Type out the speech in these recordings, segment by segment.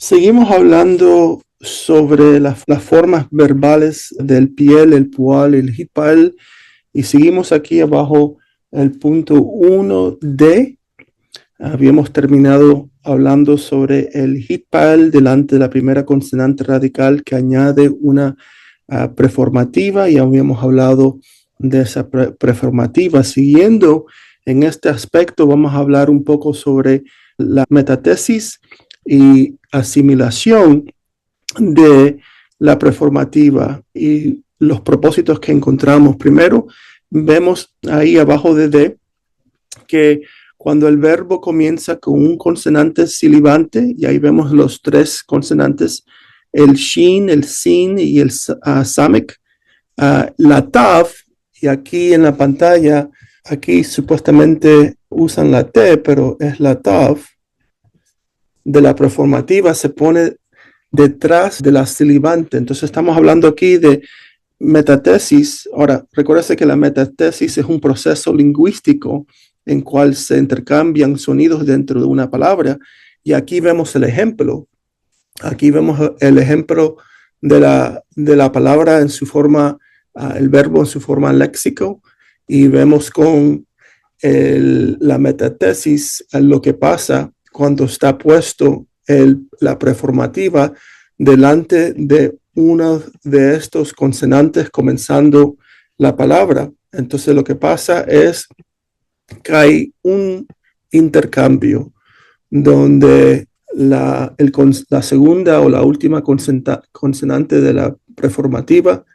Seguimos hablando sobre las formas verbales del piel, el pual, el hitpael, y seguimos aquí abajo el punto 1D. Habíamos terminado hablando sobre el hitpael delante de la primera consonante radical que añade una preformativa, y habíamos hablado de esa preformativa. Siguiendo en este aspecto, vamos a hablar un poco sobre la metatesis y asimilación de la preformativa y los propósitos que encontramos. Primero, vemos ahí abajo de D que cuando el verbo comienza con un consonante silibante, y ahí vemos los tres consonantes, el shin, el sin y el samek, la tav, y aquí en la pantalla, aquí supuestamente usan la T, pero es la tav, de la preformativa se pone detrás de la silibante. Entonces estamos hablando aquí de metatesis. Ahora, recuérdese que la metatesis es un proceso lingüístico en cual se intercambian sonidos dentro de una palabra, y aquí vemos el ejemplo. Aquí vemos el ejemplo de la palabra en su forma, el verbo en su forma léxico, y vemos con la metatesis lo que pasa cuando está puesto la preformativa delante de uno de estos consonantes comenzando la palabra. Entonces lo que pasa es que hay un intercambio donde la segunda o la última consonante de la preformativa,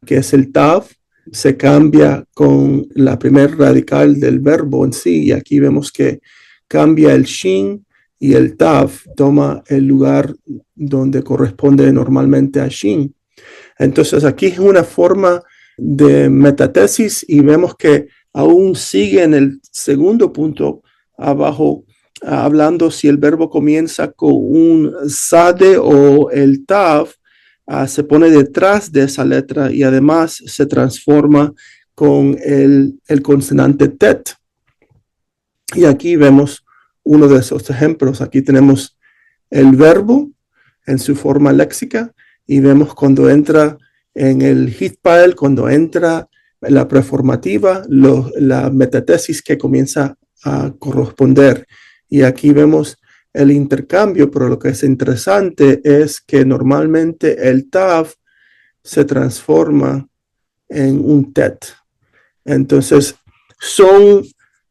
que es el tav, se cambia con la primer radical del verbo en sí, y aquí vemos que cambia el shin y el tav toma el lugar donde corresponde normalmente a shin. Entonces aquí es una forma de metatesis, y vemos que aún sigue en el segundo punto abajo, hablando si el verbo comienza con un sade o el tav, se pone detrás de esa letra y además se transforma con el consonante tet. Y aquí vemos uno de esos ejemplos. Aquí tenemos el verbo en su forma léxica, y vemos cuando entra en el hitpael, cuando entra la preformativa, la metatesis que comienza a corresponder. Y aquí vemos el intercambio, pero lo que es interesante es que normalmente el tav se transforma en un tet. Entonces,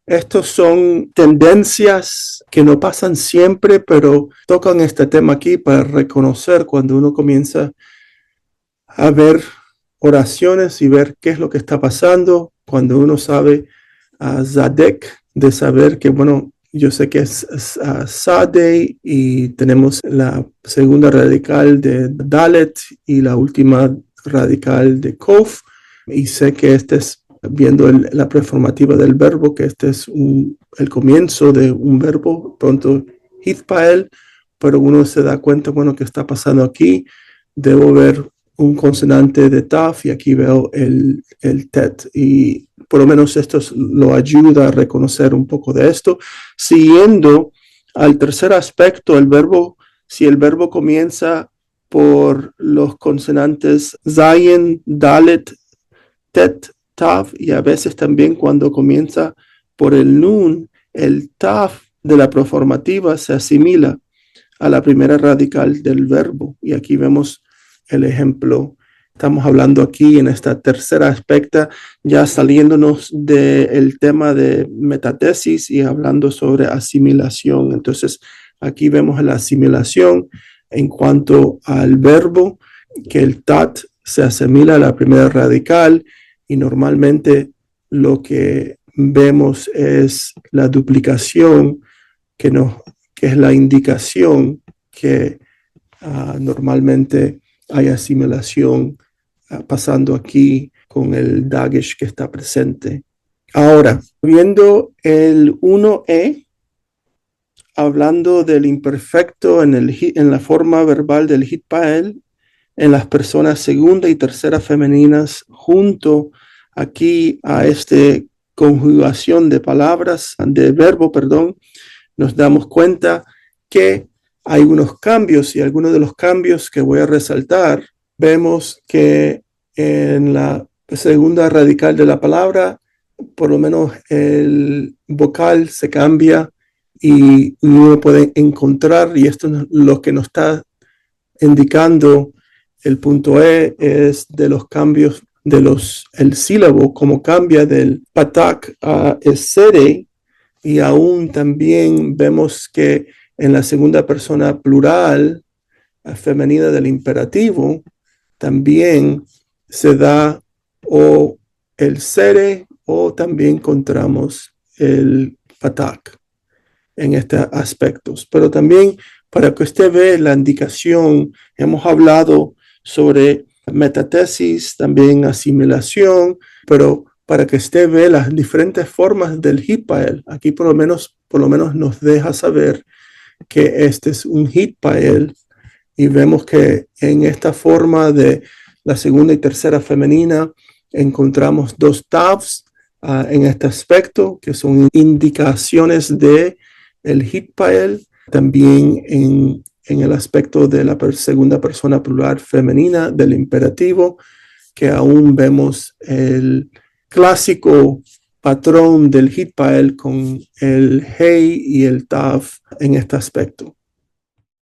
estos son tendencias que no pasan siempre, pero tocan este tema aquí para reconocer cuando uno comienza a ver oraciones y ver qué es lo que está pasando, cuando uno sabe Zadek, de saber que, bueno, yo sé que es Sade, y tenemos la segunda radical de Dalet y la última radical de Kof, y sé que este es, viendo la preformativa del verbo, que este es el comienzo de un verbo, pronto hitpael, pero uno se da cuenta, bueno, ¿qué está pasando aquí? Debo ver un consonante de taf, y aquí veo el tet, y por lo menos esto lo ayuda a reconocer un poco de esto. Siguiendo al tercer aspecto, si el verbo comienza por los consonantes zayin, dalet, tet, taf, y a veces también cuando comienza por el nun, el taf de la preformativa se asimila a la primera radical del verbo, y aquí vemos el ejemplo. Estamos hablando aquí en esta tercera aspecto, ya saliéndonos del tema de metatesis y hablando sobre asimilación. Entonces, aquí vemos la asimilación en cuanto al verbo, que el tat se asimila a la primera radical, y normalmente lo que vemos es la duplicación, que es la indicación que normalmente hay asimilación pasando aquí con el dagesh que está presente. Ahora, viendo el 1E, hablando del imperfecto en la forma verbal del hitpael, en las personas segunda y tercera femeninas, junto aquí a esta conjugación de palabras, de verbo, perdón, nos damos cuenta que hay unos cambios, y algunos de los cambios que voy a resaltar, vemos que en la segunda radical de la palabra, por lo menos el vocal se cambia y uno puede encontrar, y esto es lo que nos está indicando el punto E, es de los cambios de el sílabo, como cambia del patak a sere, y aún también vemos que en la segunda persona plural femenina del imperativo también se da o el sere o también encontramos el patak en estos aspectos. Pero también para que usted vea la indicación, hemos hablado sobre metatesis, también asimilación, pero para que usted vea las diferentes formas del hitpael, aquí por lo menos nos deja saber que este es un hitpael, y vemos que en esta forma de la segunda y tercera femenina encontramos dos tavs en este aspecto, que son indicaciones de el hitpael. También en el aspecto de la segunda persona plural femenina del imperativo, que aún vemos el clásico patrón del hitpael con el hey y el tav en este aspecto.